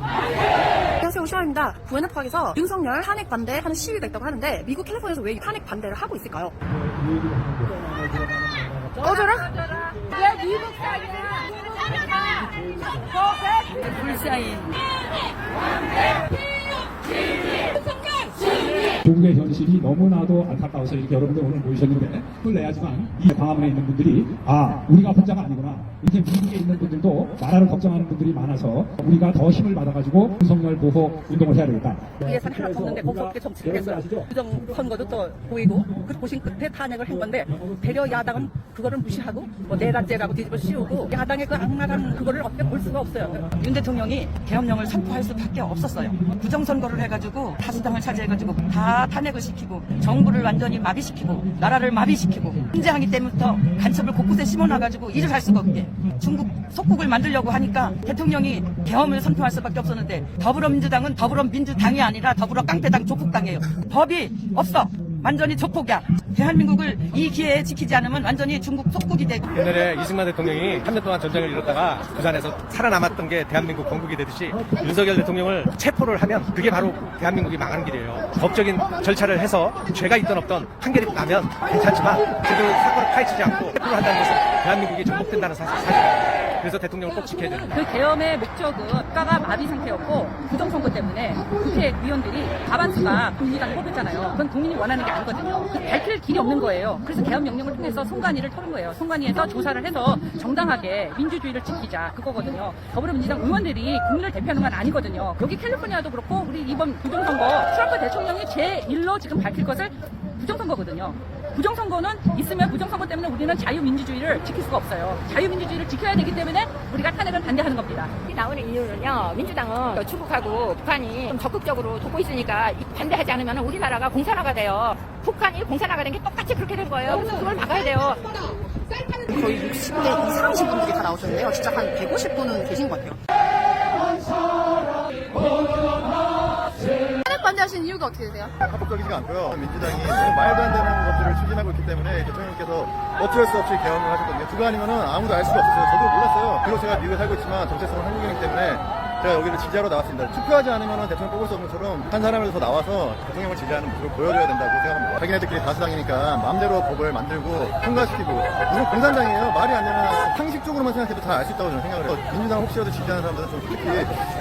안녕하세요, 시원입니다. 부에노프아크에서 윤석열 탄핵 반대하는 시위가 있다고 하는데 미국 캘리포니아에서 왜 탄핵 반대를 하고 있을까요? 꺼져라? 왜 미국 사이야? 불사인. 조국의 현실이 너무나도 안타까워서 이렇게 여러분들 오늘 모이셨는데 힘을 내야지만 이 광화문에 있는 분들이 우리가 혼자가 아니구나, 이렇게 미국에 있는 분들도 나라를 걱정하는 분들이 많아서 우리가 더 힘을 받아가지고 윤석열 보호 운동을 해야 되겠다. 예산 하나 없는데 거기서 어떻게 정치를 했어요. 부정선거도 또 보이고 그 보신 끝에 탄핵을 한 건데 배려 야당은 그거를 무시하고 뭐 내란죄라고 뒤집어 씌우고 야당의 그 악랄한 그거를 어떻게 볼 수가 없어요. 윤 대통령이 계엄령을 선포할 수밖에 없었어요. 부정선거를 해가지고 다수당을 차지해가지고 다 탄핵을 시키고 정부를 완전히 마비시키고 나라를 마비시키고 혼재하기 때문부터 간첩을 곳곳에 심어놔가지고 일을 할 수가 없게 중국 속국을 만들려고 하니까 대통령이 계엄을 선포할 수밖에 없었는데 더불어민주당은 더불어민주당이 아니라 더불어 깡패당 조폭당이에요. 법이 없어. 완전히 조폭이야. 대한민국을 이 기회에 지키지 않으면 완전히 중국 속국이 되고. 옛날에 이승만 대통령이 3년 동안 전쟁을 이뤘다가 부산에서 살아남았던 게 대한민국 건국이 되듯이 윤석열 대통령을 체포를 하면 그게 바로 대한민국이 망하는 길이에요. 법적인 절차를 해서 죄가 있던 없던 판결이 나면 괜찮지만 그래도 사건을 파헤치지 않고 체포를 한다는 것은 대한민국이 전복된다는 사실이에요. 그래서 대통령을 꼭 지켜야 됩니다. 그 계엄의 목적은 국가가 마비 상태였고 부정선거 때문에 국회의원들이 과반수가 국민당 뽑혔잖아요. 그건 국민이 원하는 게 아니거든요. 밝힐 길이 없는 거예요. 그래서 계엄 명령을 통해서 송관위를 털은 거예요. 송관위에서 조사를 해서 정당하게 민주주의를 지키자, 그거거든요. 더불어민주당 의원들이 국민을 대표하는 건 아니거든요. 여기 캘리포니아도 그렇고 우리 이번 부정선거 트럼프 대통령이 제1로 지금 밝힐 것을 부정선거거든요. 부정선거는 있으면 부정선거 때문에 우리는 자유민주주의를 지킬 수가 없어요. 자유민주주의를 지켜야 되기 때문에 우리가 탄핵을 반대하는 겁니다. 나오는 이유는요, 민주당은 중국하고 북한이 좀 적극적으로 돕고 있으니까 반대하지 않으면 우리나라가 공산화가 돼요. 북한이 공산화가 된 게 똑같이 그렇게 된 거예요. 그래서 그걸 막아야 돼요. 거의 60대 이상이신 분들이 다 나오셨는데요. 진짜 한 150분은 계신 것 같아요. 탄핵 반대하시는 이유가 어떻게 되세요? 합법적이지가 않고요. 민주당이 너무 말도 안 되는 것들을 추진하고 있기 때문에 대통령께서 어쩔 수 없이 계엄을 하셨거든요. 그거 아니면은 아무도 알 수가 없었어요. 저도 몰랐어요. 그리고 제가 미국에 살고 있지만 정체성은 한국인이기 때문에 제가 여기를 지지하러 나왔습니다. 투표하지 않으면 대통령 뽑을 수 없는 것처럼 한 사람을 더 나와서 대통령을 지지하는 모습을 보여줘야 된다고 생각합니다. 자기네들끼리 다수당이니까 마음대로 법을 만들고 통과시키고 무슨 공산당이에요. 말이 안 되는 상식적으로만 생각해도 다 알 수 있다고 저는 생각을 해요. 민주당을 혹시라도 지지하는 사람들은 좀 솔직히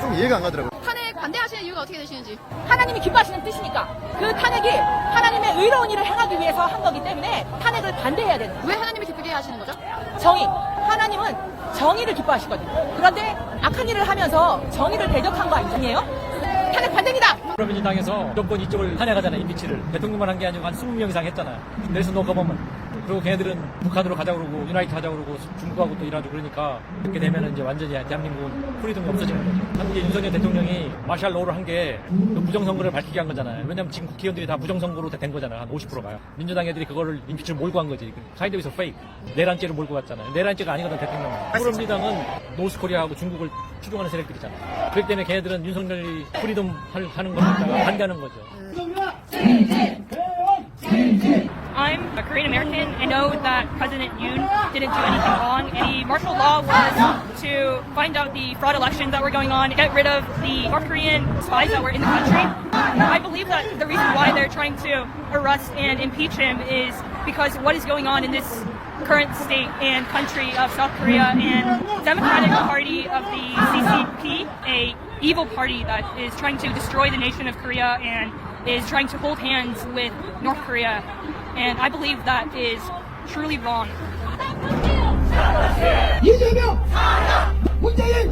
좀 이해가 안 가더라고요. 탄핵 반대하시는 이유가 어떻게 되시는지. 하나님이 기뻐하시는 뜻이니까 그 탄핵이 하나님의 의로운 일을 행하기 위해서 한 거기 때문에 탄핵을 반대해야 되는 거예요. 왜 하나님이 기쁘게 하시는 거죠? 정의. 하나님은 정의를 기뻐하시거든요. 그런데 악한 일을 하면서 정의를 대적한 거 아니에요? 탄핵 반대입니다. 더불어민주당에서 정권 이쪽을 탄핵하잖아요. 임피치를. 대통령만 한 게 아니고 한 20명 이상 했잖아요. 넬슨 노커범은. 그리고 걔네들은 북한으로 가자고 그러고 유나이트 하자고 그러고 중국하고 또 일하고 그러니까 그렇게 되면은 이제 완전히 대한민국은 프리덤이 없어지는 거죠. 한국의 윤석열 대통령이 마샬 로우를 한 게 그 부정선거를 밝히게 한 거잖아요. 왜냐면 지금 국회의원들이 다 부정선거로 된 거잖아요. 한 50%가요. 민주당 애들이 그거를 임피치를 몰고 한 거지. 카이드에서 페이크. 내란죄를 몰고 갔잖아요. 내란죄가 아니거든, 대통령은. 더불어민주당은 노스코리아하고 중국을 추종하는 세력들이잖아요. 그렇기 때문에 걔네들은 윤석열이 프리덤 하는 거니까 반대하는 거죠. I'm a Korean American. I know that President Yoon didn't do anything wrong. Any martial law was to find out the fraud elections that were going on, get rid of the North Korean spies that were in the country. I believe that the reason why they're trying to arrest and impeach him is because what is going on in this current state and country of South Korea and Democratic Party of the CCP, a evil party that is trying to destroy the nation of Korea and is trying to hold hands with North Korea. And I believe that is truly wrong. 이재명! 문재인!